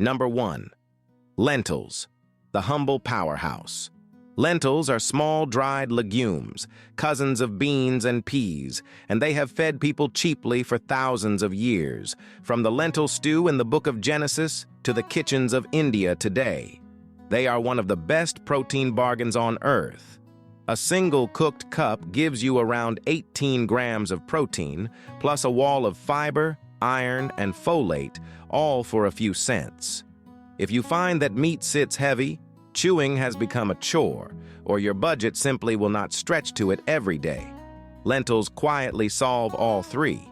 Number 1. Lentils, the humble powerhouse. Lentils are small, dried legumes, cousins of beans and peas, and they have fed people cheaply for thousands of years, from the lentil stew in the book of Genesis to the kitchens of India today. They are one of the best protein bargains on earth. A single cooked cup gives you around 18 grams of protein, plus a wall of fiber, iron, and folate, all for a few cents. If you find that meat sits heavy, chewing has become a chore, or your budget simply will not stretch to it every day, lentils quietly solve all three.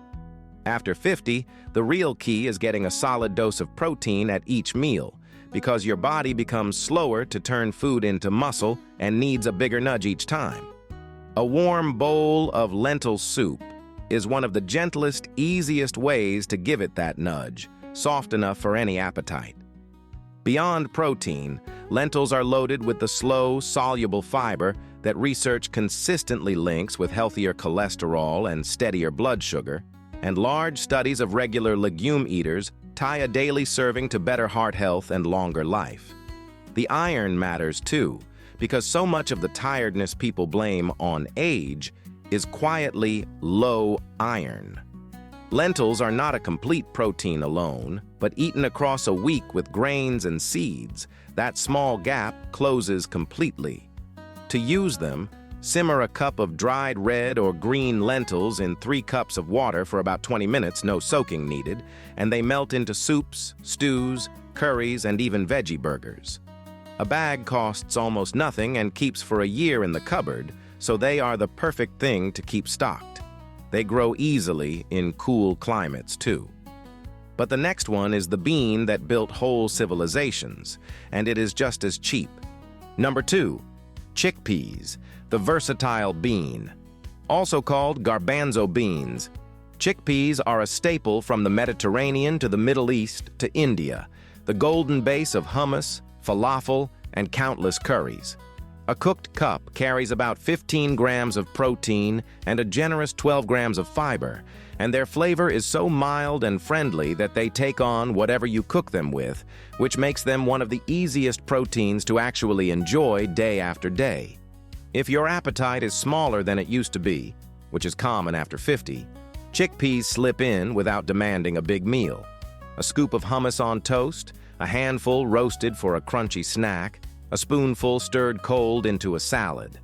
After 50, the real key is getting a solid dose of protein at each meal, because your body becomes slower to turn food into muscle and needs a bigger nudge each time. A warm bowl of lentil soup is one of the gentlest, easiest ways to give it that nudge, soft enough for any appetite. Beyond protein, lentils are loaded with the slow, soluble fiber that research consistently links with healthier cholesterol and steadier blood sugar, and large studies of regular legume eaters tie a daily serving to better heart health and longer life. The iron matters too, because so much of the tiredness people blame on age is quietly low iron. Lentils are not a complete protein alone, but eaten across a week with grains and seeds, that small gap closes completely. To use them, simmer a cup of dried red or green lentils in 3 cups of water for about 20 minutes, no soaking needed, and they melt into soups, stews, curries, and even veggie burgers. A bag costs almost nothing and keeps for a year in the cupboard, so they are the perfect thing to keep stocked. They grow easily in cool climates, too. But the next one is the bean that built whole civilizations, and it is just as cheap. Number 2, chickpeas, the versatile bean. Also called garbanzo beans, chickpeas are a staple from the Mediterranean to the Middle East to India, the golden base of hummus, falafel, and countless curries. A cooked cup carries about 15 grams of protein and a generous 12 grams of fiber, and their flavor is so mild and friendly that they take on whatever you cook them with, which makes them one of the easiest proteins to actually enjoy day after day. If your appetite is smaller than it used to be, which is common after 50, chickpeas slip in without demanding a big meal. A scoop of hummus on toast, a handful roasted for a crunchy snack, a spoonful stirred cold into a salad.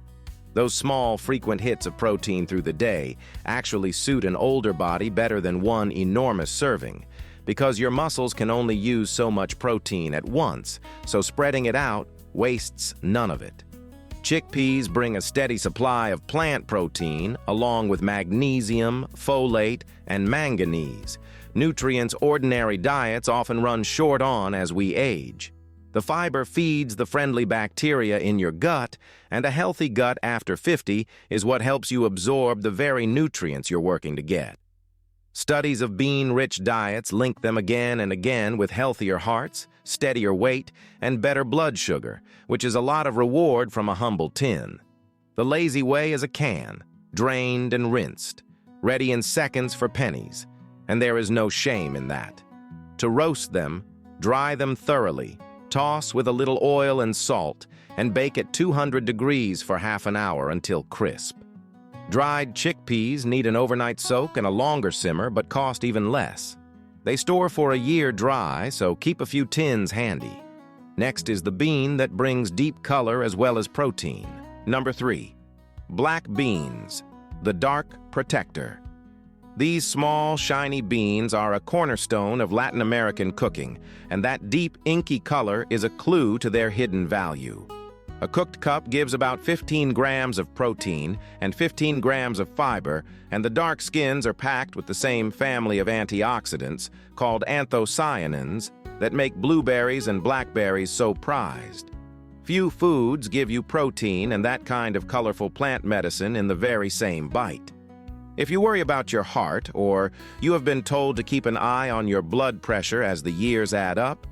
Those small, frequent hits of protein through the day actually suit an older body better than one enormous serving, because your muscles can only use so much protein at once, so spreading it out wastes none of it. Chickpeas bring a steady supply of plant protein along with magnesium, folate, and manganese, nutrients ordinary diets often run short on as we age. The fiber feeds the friendly bacteria in your gut, and a healthy gut after 50 is what helps you absorb the very nutrients you're working to get. Studies of bean-rich diets link them again and again with healthier hearts, steadier weight, and better blood sugar, which is a lot of reward from a humble tin. The lazy way is a can, drained and rinsed, ready in seconds for pennies, and there is no shame in that. To roast them, dry them thoroughly, toss with a little oil and salt, and bake at 200 degrees for half an hour until crisp. Dried chickpeas need an overnight soak and a longer simmer, but cost even less. They store for a year dry, so keep a few tins handy. Next is the bean that brings deep color as well as protein. Number 3, black beans, the dark protector. These small, shiny beans are a cornerstone of Latin American cooking, and that deep, inky color is a clue to their hidden value. A cooked cup gives about 15 grams of protein and 15 grams of fiber, and the dark skins are packed with the same family of antioxidants, called anthocyanins, that make blueberries and blackberries so prized. Few foods give you protein and that kind of colorful plant medicine in the very same bite. If you worry about your heart, or you have been told to keep an eye on your blood pressure as the years add up,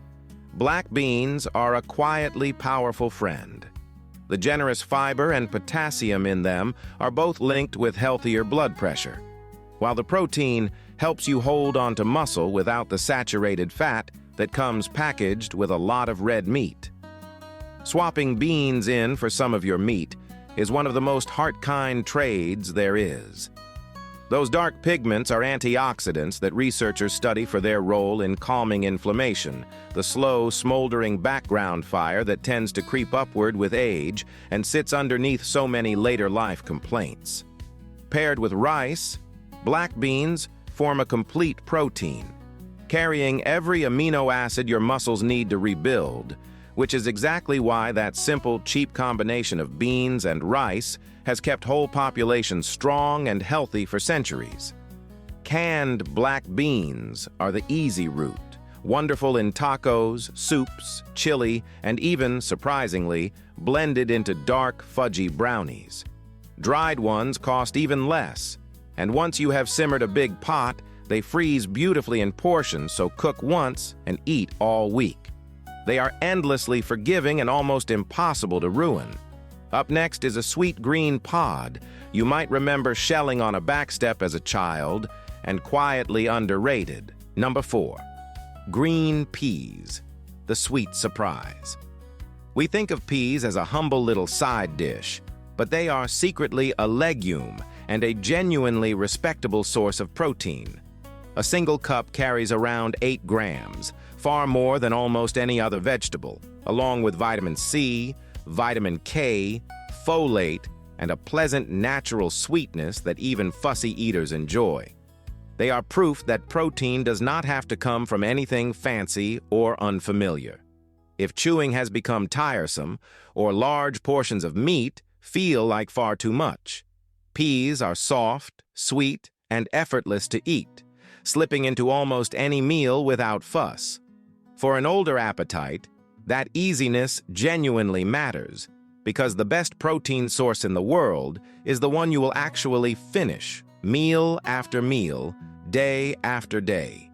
black beans are a quietly powerful friend. The generous fiber and potassium in them are both linked with healthier blood pressure. While the protein helps you hold onto muscle without the saturated fat that comes packaged with a lot of red meat. Swapping beans in for some of your meat is one of the most heart-kind trades there is. Those dark pigments are antioxidants that researchers study for their role in calming inflammation, the slow, smoldering background fire that tends to creep upward with age and sits underneath so many later-life complaints. Paired with rice, black beans form a complete protein, carrying every amino acid your muscles need to rebuild, which is exactly why that simple, cheap combination of beans and rice has kept whole populations strong and healthy for centuries. Canned black beans are the easy route, wonderful in tacos, soups, chili, and even, surprisingly, blended into dark, fudgy brownies. Dried ones cost even less, and once you have simmered a big pot, they freeze beautifully in portions, so cook once and eat all week. They are endlessly forgiving and almost impossible to ruin. Up next is a sweet green pod you might remember shelling on a backstep as a child and quietly underrated. Number 4. Green peas, the sweet surprise. We think of peas as a humble little side dish, but they are secretly a legume and a genuinely respectable source of protein. A single cup carries around 8 grams, far more than almost any other vegetable, along with vitamin C, vitamin K, folate, and a pleasant natural sweetness that even fussy eaters enjoy. They are proof that protein does not have to come from anything fancy or unfamiliar. If chewing has become tiresome, or large portions of meat feel like far too much, peas are soft, sweet, and effortless to eat, slipping into almost any meal without fuss. For an older appetite, that easiness genuinely matters, because the best protein source in the world is the one you will actually finish, meal after meal, day after day.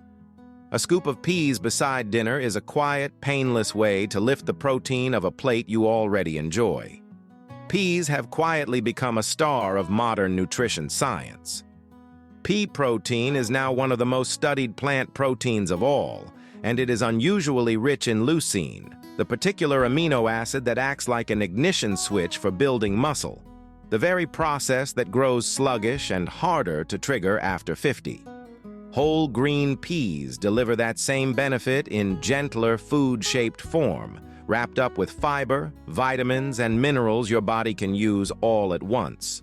A scoop of peas beside dinner is a quiet, painless way to lift the protein of a plate you already enjoy. Peas have quietly become a star of modern nutrition science. Pea protein is now one of the most studied plant proteins of all, and it is unusually rich in leucine, the particular amino acid that acts like an ignition switch for building muscle, the very process that grows sluggish and harder to trigger after 50. Whole green peas deliver that same benefit in gentler, food-shaped form, wrapped up with fiber, vitamins, and minerals your body can use all at once.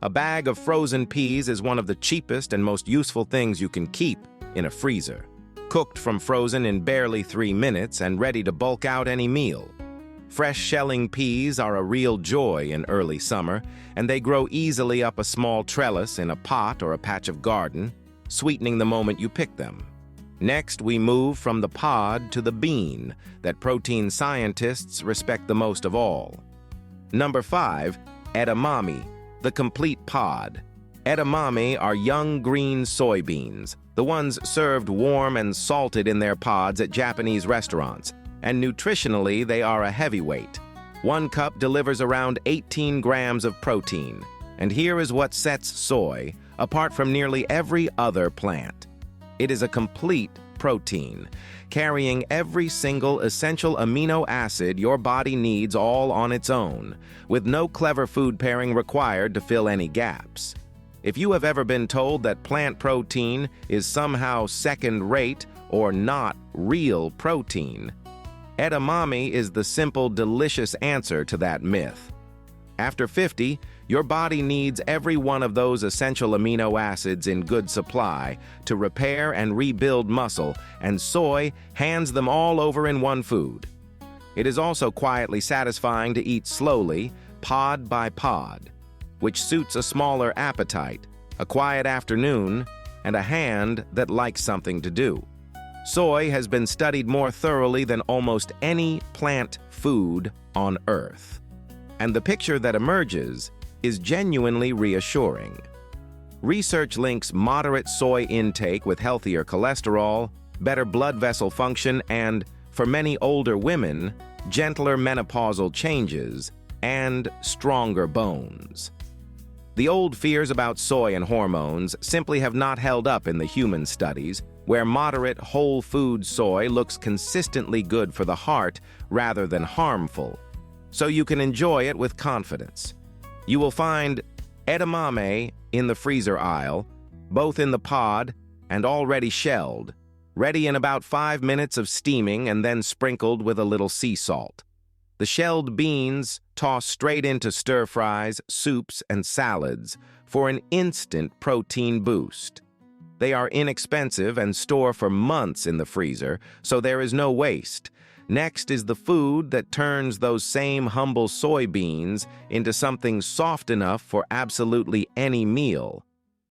A bag of frozen peas is one of the cheapest and most useful things you can keep in a freezer. Cooked from frozen in barely 3 minutes and ready to bulk out any meal. Fresh shelling peas are a real joy in early summer, and they grow easily up a small trellis in a pot or a patch of garden, sweetening the moment you pick them. Next, we move from the pod to the bean that protein scientists respect the most of all. Number 5, edamame, the complete pod. Edamame are young green soybeans, the ones served warm and salted in their pods at Japanese restaurants, and nutritionally they are a heavyweight. 1 cup delivers around 18 grams of protein, and here is what sets soy apart from nearly every other plant. It is a complete protein, carrying every single essential amino acid your body needs all on its own, with no clever food pairing required to fill any gaps. If you have ever been told that plant protein is somehow second-rate or not real protein, edamame is the simple, delicious answer to that myth. After 50, your body needs every one of those essential amino acids in good supply to repair and rebuild muscle, and soy hands them all over in one food. It is also quietly satisfying to eat slowly, pod by pod, which suits a smaller appetite, a quiet afternoon, and a hand that likes something to do. Soy has been studied more thoroughly than almost any plant food on Earth, and the picture that emerges is genuinely reassuring. Research links moderate soy intake with healthier cholesterol, better blood vessel function, and, for many older women, gentler menopausal changes and stronger bones. The old fears about soy and hormones simply have not held up in the human studies, where moderate whole food soy looks consistently good for the heart rather than harmful, so you can enjoy it with confidence. You will find edamame in the freezer aisle, both in the pod and already shelled, ready in about 5 minutes of steaming and then sprinkled with a little sea salt. The shelled beans toss straight into stir-fries, soups, and salads for an instant protein boost. They are inexpensive and store for months in the freezer, so there is no waste. Next is the food that turns those same humble soybeans into something soft enough for absolutely any meal.